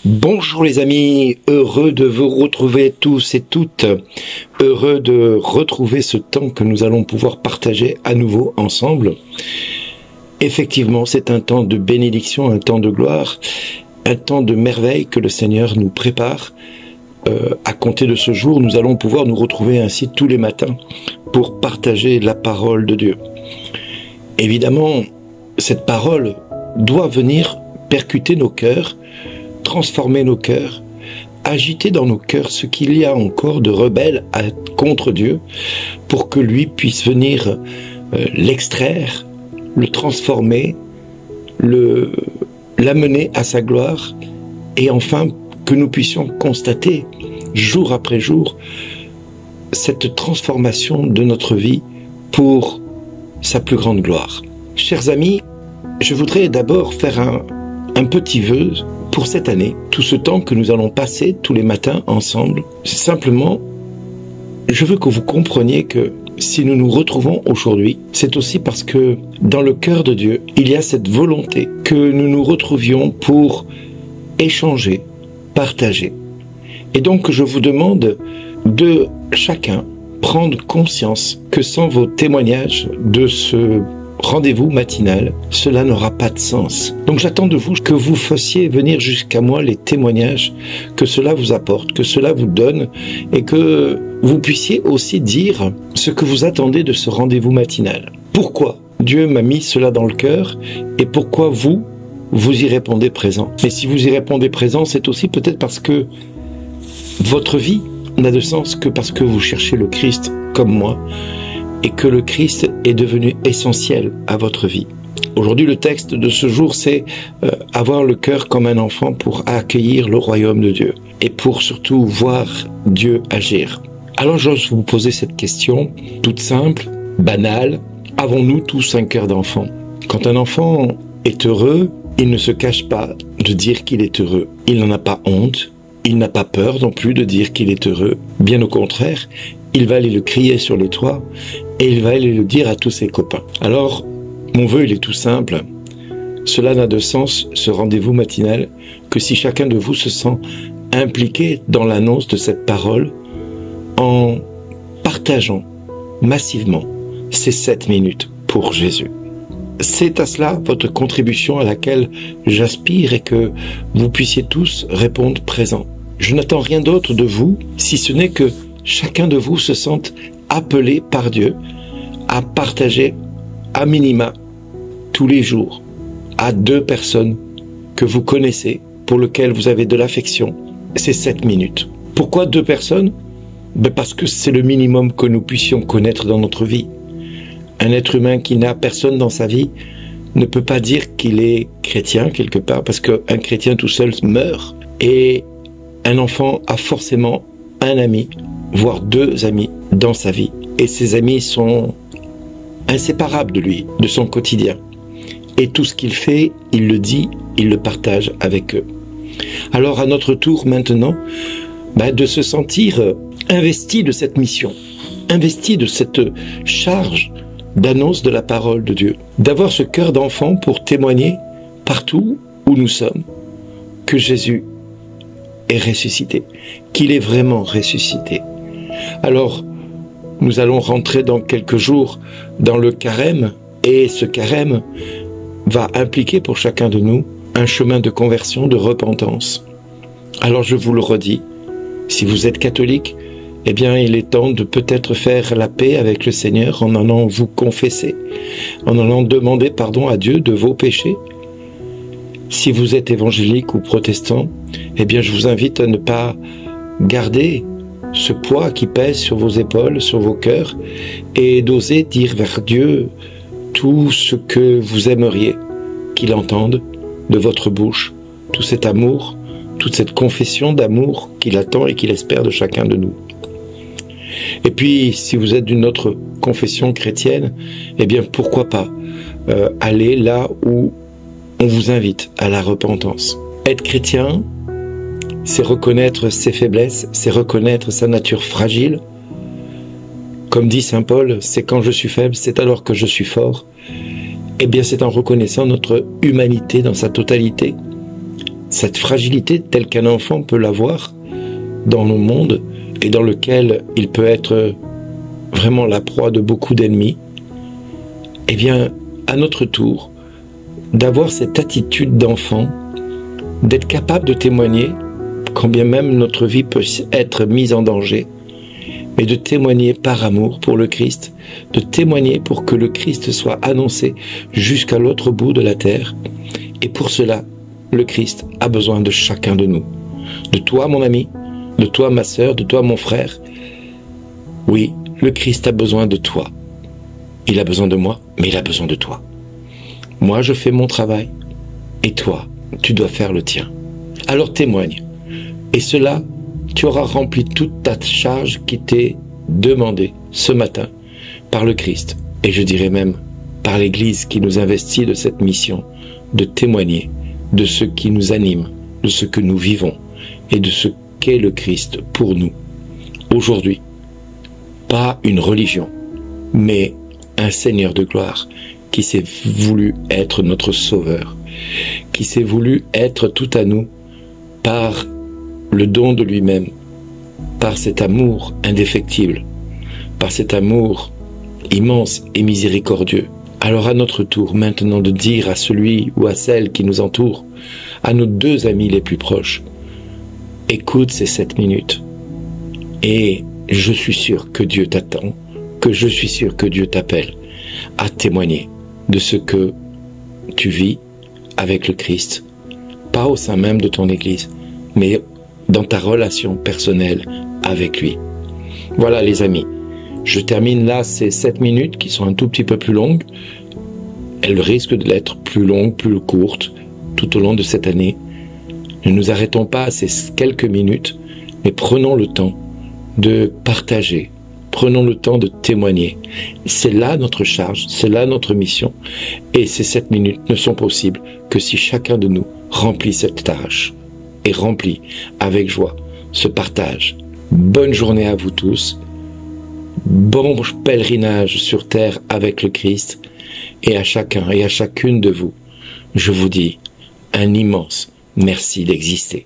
Bonjour les amis, heureux de vous retrouver tous et toutes, heureux de retrouver ce temps que nous allons pouvoir partager à nouveau ensemble. Effectivement, c'est un temps de bénédiction, un temps de gloire, un temps de merveille que le Seigneur nous prépare. À compter de ce jour, nous allons pouvoir nous retrouver ainsi tous les matins pour partager la parole de Dieu. Évidemment, cette parole doit venir percuter nos cœurs, transformer nos cœurs, agiter dans nos cœurs ce qu'il y a encore de rebelle contre Dieu, pour que lui puisse venir l'extraire, le transformer, l'amener à sa gloire, et enfin que nous puissions constater jour après jour cette transformation de notre vie pour sa plus grande gloire. Chers amis, je voudrais d'abord faire un petit vœu pour cette année, tout ce temps que nous allons passer tous les matins ensemble. Simplement, je veux que vous compreniez que si nous nous retrouvons aujourd'hui, c'est aussi parce que dans le cœur de Dieu, il y a cette volonté que nous nous retrouvions pour échanger, partager. Et donc je vous demande de chacun prendre conscience que sans vos témoignages de ce rendez-vous matinal, cela n'aura pas de sens. Donc j'attends de vous que vous fassiez venir jusqu'à moi les témoignages que cela vous apporte, que cela vous donne, et que vous puissiez aussi dire ce que vous attendez de ce rendez-vous matinal. Pourquoi Dieu m'a mis cela dans le cœur, et pourquoi vous y répondez présent. Mais si vous y répondez présent, c'est aussi peut-être parce que votre vie n'a de sens que parce que vous cherchez le Christ comme moi, et que le Christ est devenu essentiel à votre vie. Aujourd'hui, le texte de ce jour, c'est avoir le cœur comme un enfant pour accueillir le royaume de Dieu et pour surtout voir Dieu agir. Alors, j'ose vous poser cette question toute simple, banale. Avons-nous tous un cœur d'enfant? Quand un enfant est heureux, il ne se cache pas de dire qu'il est heureux. Il n'en a pas honte. Il n'a pas peur non plus de dire qu'il est heureux. Bien au contraire, il va aller le crier sur les toits et il va aller le dire à tous ses copains. Alors, mon vœu, il est tout simple. Cela n'a de sens, ce rendez-vous matinal, que si chacun de vous se sent impliqué dans l'annonce de cette parole en partageant massivement ces 7 minutes pour Jésus. C'est à cela votre contribution à laquelle j'aspire, et que vous puissiez tous répondre présent. Je n'attends rien d'autre de vous, si ce n'est que chacun de vous se sente appelé par Dieu à partager à minima tous les jours à 2 personnes que vous connaissez, pour lesquelles vous avez de l'affection, ces 7 minutes. Pourquoi 2 personnes? Parce que c'est le minimum que nous puissions connaître dans notre vie. Un être humain qui n'a personne dans sa vie ne peut pas dire qu'il est chrétien quelque part, parce qu'un chrétien tout seul meurt. Et un enfant a forcément un ami, voire 2 amis dans sa vie. Et ces amis sont inséparables de lui, de son quotidien. Et tout ce qu'il fait, il le dit, il le partage avec eux. Alors à notre tour maintenant, de se sentir investi de cette mission, investi de cette charge d'annonce de la parole de Dieu, d'avoir ce cœur d'enfant pour témoigner partout où nous sommes que Jésus est ressuscité, qu'il est vraiment ressuscité. Alors, nous allons rentrer dans quelques jours dans le carême, et ce carême va impliquer pour chacun de nous un chemin de conversion, de repentance. Alors je vous le redis, si vous êtes catholique, eh bien, il est temps de peut-être faire la paix avec le Seigneur en allant vous confesser, en allant demander pardon à Dieu de vos péchés. Si vous êtes évangélique ou protestant, eh bien, je vous invite à ne pas garder ce poids qui pèse sur vos épaules, sur vos cœurs, et d'oser dire vers Dieu tout ce que vous aimeriez qu'il entende de votre bouche, tout cet amour, toute cette confession d'amour qu'il attend et qu'il espère de chacun de nous. Et puis, si vous êtes d'une autre confession chrétienne, eh bien, pourquoi pas aller là où on vous invite à la repentance. Être chrétien, c'est reconnaître ses faiblesses, c'est reconnaître sa nature fragile. Comme dit saint Paul, c'est quand je suis faible, c'est alors que je suis fort. Eh bien, c'est en reconnaissant notre humanité dans sa totalité cette fragilité telle qu'un enfant peut l'avoir dans le monde et dans lequel il peut être vraiment la proie de beaucoup d'ennemis, eh bien, à notre tour, d'avoir cette attitude d'enfant, d'être capable de témoigner, quand bien même notre vie peut être mise en danger, mais de témoigner par amour pour le Christ, de témoigner pour que le Christ soit annoncé jusqu'à l'autre bout de la terre. Et pour cela, le Christ a besoin de chacun de nous. De toi, mon ami, de toi, ma sœur, de toi, mon frère. Oui, le Christ a besoin de toi. Il a besoin de moi, mais il a besoin de toi. Moi, je fais mon travail, et toi, tu dois faire le tien. Alors témoigne. Et cela, tu auras rempli toute ta charge qui t'est demandée ce matin par le Christ. Et je dirais même par l'Église qui nous investit de cette mission de témoigner de ce qui nous anime, de ce que nous vivons et de ce qu'est le Christ pour nous. Aujourd'hui, pas une religion, mais un Seigneur de gloire qui s'est voulu être notre Sauveur, qui s'est voulu être tout à nous par le don de lui-même, par cet amour indéfectible, par cet amour immense et miséricordieux. Alors à notre tour maintenant de dire à celui ou à celle qui nous entoure, à nos deux amis les plus proches, écoute ces 7 minutes et je suis sûr que Dieu t'attend, que je suis sûr que Dieu t'appelle à témoigner de ce que tu vis avec le Christ, pas au sein même de ton Église, mais dans ta relation personnelle avec lui. Voilà les amis, je termine là ces 7 minutes qui sont un tout petit peu plus longues. Elles risquent d'être plus longues, plus courtes tout au long de cette année. Ne nous arrêtons pas à ces quelques minutes, mais prenons le temps de partager, prenons le temps de témoigner. C'est là notre charge, c'est là notre mission. Et ces 7 minutes ne sont possibles que si chacun de nous remplit cette tâche et remplit avec joie ce partage. Bonne journée à vous tous. Bon pèlerinage sur terre avec le Christ. Et à chacun et à chacune de vous, je vous dis un immense merci d'exister.